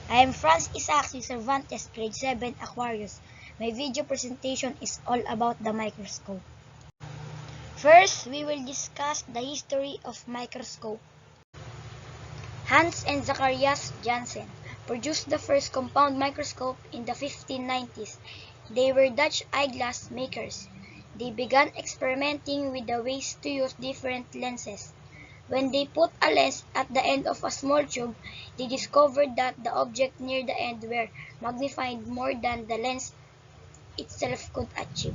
I am Franz Cervantes, grade 7 Aquarius. My video presentation is all about the microscope. First, we will discuss the history of microscope. Hans and Zacharias Janssen produced the first compound microscope in the 1590s. They were Dutch eyeglass makers. They began experimenting with the ways to use different lenses. When they put a lens at the end of a small tube, they discovered that the objects near the end were magnified more than the lens itself could achieve.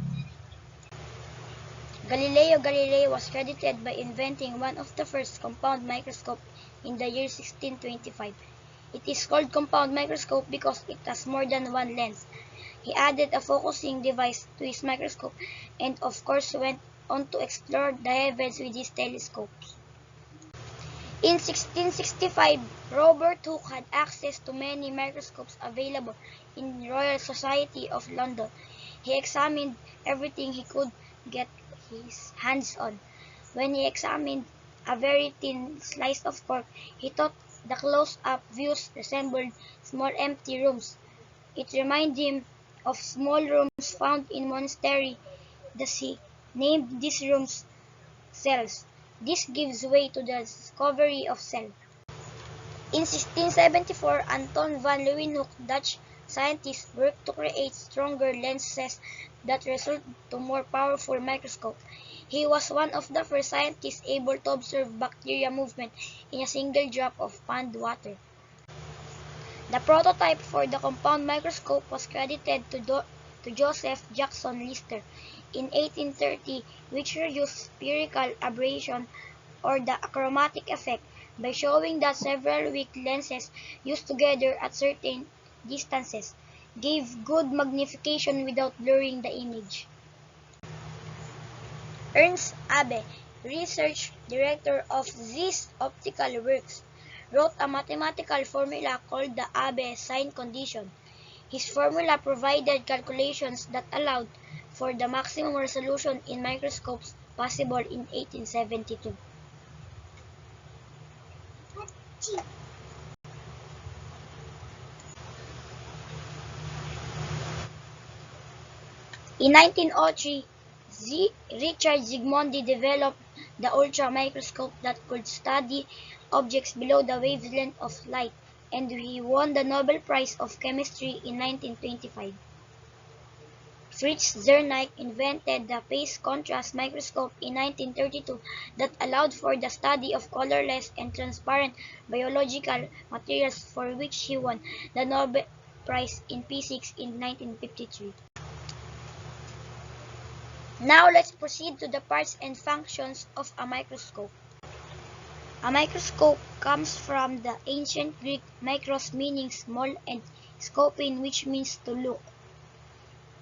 Galileo Galilei was credited by inventing one of the first compound microscopes in the year 1625. It is called compound microscope because it has more than one lens. He added a focusing device to his microscope and of course went on to explore the heavens with his telescopes. In 1665, Robert Hooke had access to many microscopes available in the Royal Society of London. He examined everything he could get his hands on. When he examined a very thin slice of cork, he thought the close-up views resembled small empty rooms. It reminded him of small rooms found in monasteries. Thus he named these rooms cells. This gives way to the discovery of cells. In 1674, Anton van Leeuwenhoek, Dutch scientist, worked to create stronger lenses that result to more powerful microscopes. He was one of the first scientists able to observe bacteria movement in a single drop of pond water. The prototype for the compound microscope was credited to Joseph Jackson Lister in 1830, which reduced spherical aberration or the achromatic effect by showing that several weak lenses used together at certain distances gave good magnification without blurring the image. Ernst Abbe, research director of these optical works, wrote a mathematical formula called the Abbe sign condition. His formula provided calculations that allowed for the maximum resolution in microscopes possible in 1872. In 1903, Richard Zsigmondy developed the ultramicroscope that could study objects below the wavelength of light, and he won the Nobel Prize of Chemistry in 1925. Fritz Zernike invented the phase contrast microscope in 1932 that allowed for the study of colorless and transparent biological materials, for which he won the Nobel Prize in Physics in 1953. Now let's proceed to the parts and functions of a microscope. A microscope comes from the ancient Greek mikros, meaning small, and scopin, which means to look.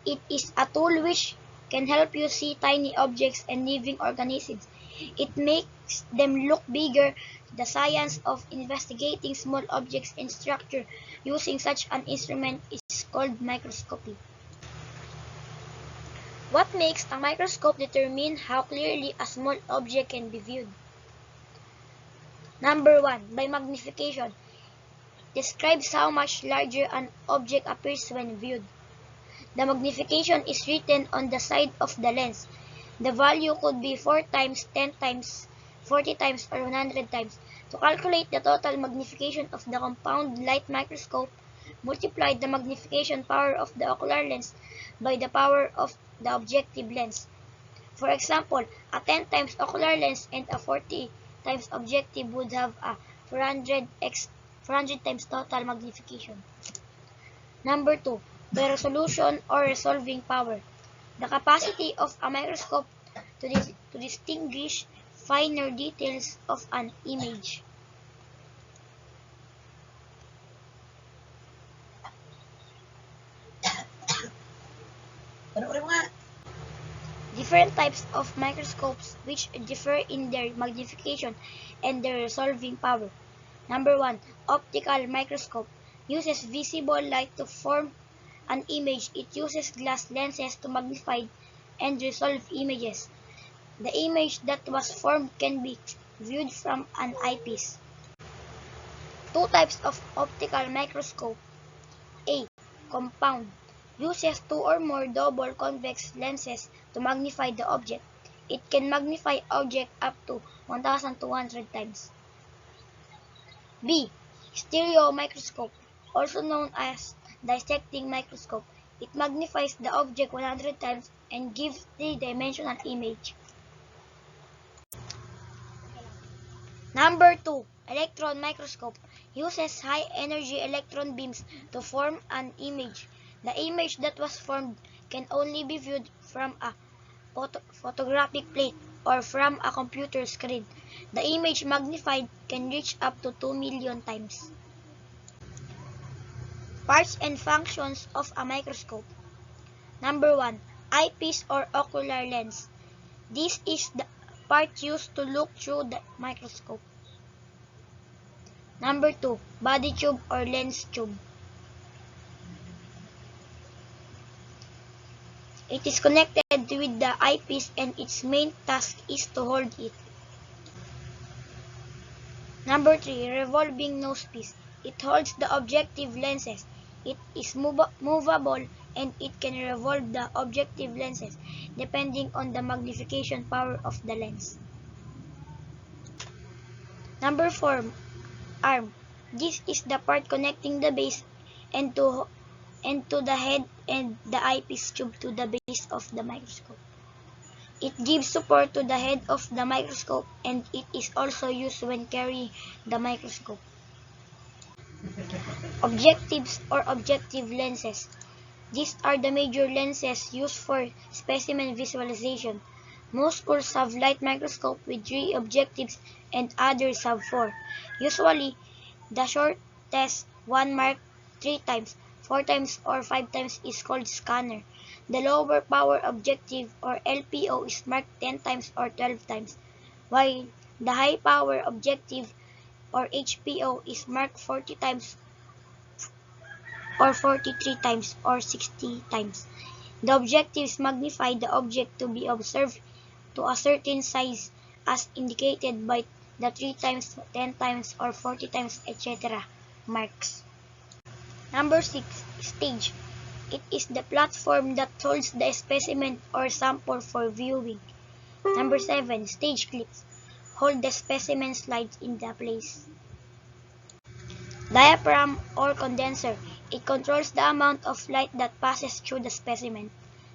It is a tool which can help you see tiny objects and living organisms. It makes them look bigger. The science of investigating small objects and structure using such an instrument is called microscopy. What makes a microscope determine how clearly a small object can be viewed? Number 1. By magnification. Describes how much larger an object appears when viewed. The magnification is written on the side of the lens. The value could be 4 times, 10 times, 40 times, or 100 times. To calculate the total magnification of the compound light microscope, multiply the magnification power of the ocular lens by the power of the objective lens. For example, a 10 times ocular lens and a 40 times objective would have a 400 times total magnification. Number 2. The resolution or resolving power. The capacity of a microscope to distinguish finer details of an image. Different types of microscopes which differ in their magnification and their resolving power. Number 1. Optical microscope. Uses visible light to form an image. It uses glass lenses to magnify and resolve images. The image that was formed can be viewed from an eyepiece. Two types of optical microscope. A. Compound. Uses two or more double convex lenses to magnify the object. It can magnify object up to 1,200 times. B. Stereo microscope, also known as dissecting microscope. It magnifies the object 100 times and gives three-dimensional image. Number 2. Electron microscope uses high-energy electron beams to form an image. The image that was formed can only be viewed from a photographic plate or from a computer screen. The image magnified can reach up to 2 million times. Parts and functions of a microscope. Number 1. Eyepiece or ocular lens. This is the part used to look through the microscope. Number 2. Body tube or lens tube. It is connected with the eyepiece and its main task is to hold it. Number 3. Revolving nosepiece. It holds the objective lenses. It is movable and it can revolve the objective lenses depending on the magnification power of the lens. Number 4. Arm. This is the part connecting the base and to the head and the eyepiece tube to the base of the microscope. It gives support to the head of the microscope and it is also used when carrying the microscope. Objectives or objective lenses. These are the major lenses used for specimen visualization. Most schools have light microscope with 3 objectives and others have 4. Usually, the shortest one marked 3 times, 4 times, or 5 times is called scanner. The lower power objective or LPO is marked 10 times or 12 times, while the high power objective or HPO is marked 40 times or 43 times or 60 times. The objectives magnify the object to be observed to a certain size as indicated by the 3 times, 10 times, or 40 times, etc. marks. Number 6. Stage. It is the platform that holds the specimen or sample for viewing. Number 7. Stage clips. Hold the specimen slides in the place. Diaphragm or condenser. It controls the amount of light that passes through the specimen.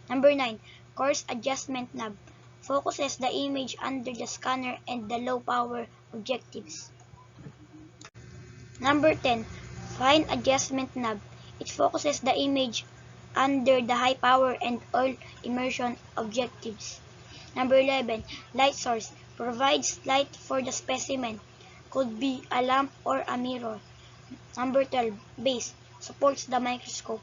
Number 9. Coarse adjustment knob. Focuses the image under the scanner and the low power objectives. Number 10. Fine adjustment knob. It focuses the image under the high power and oil immersion objectives. Number 11. Light source. Provides light for the specimen. Could be a lamp or a mirror. Number 12. Base. Supports the microscope.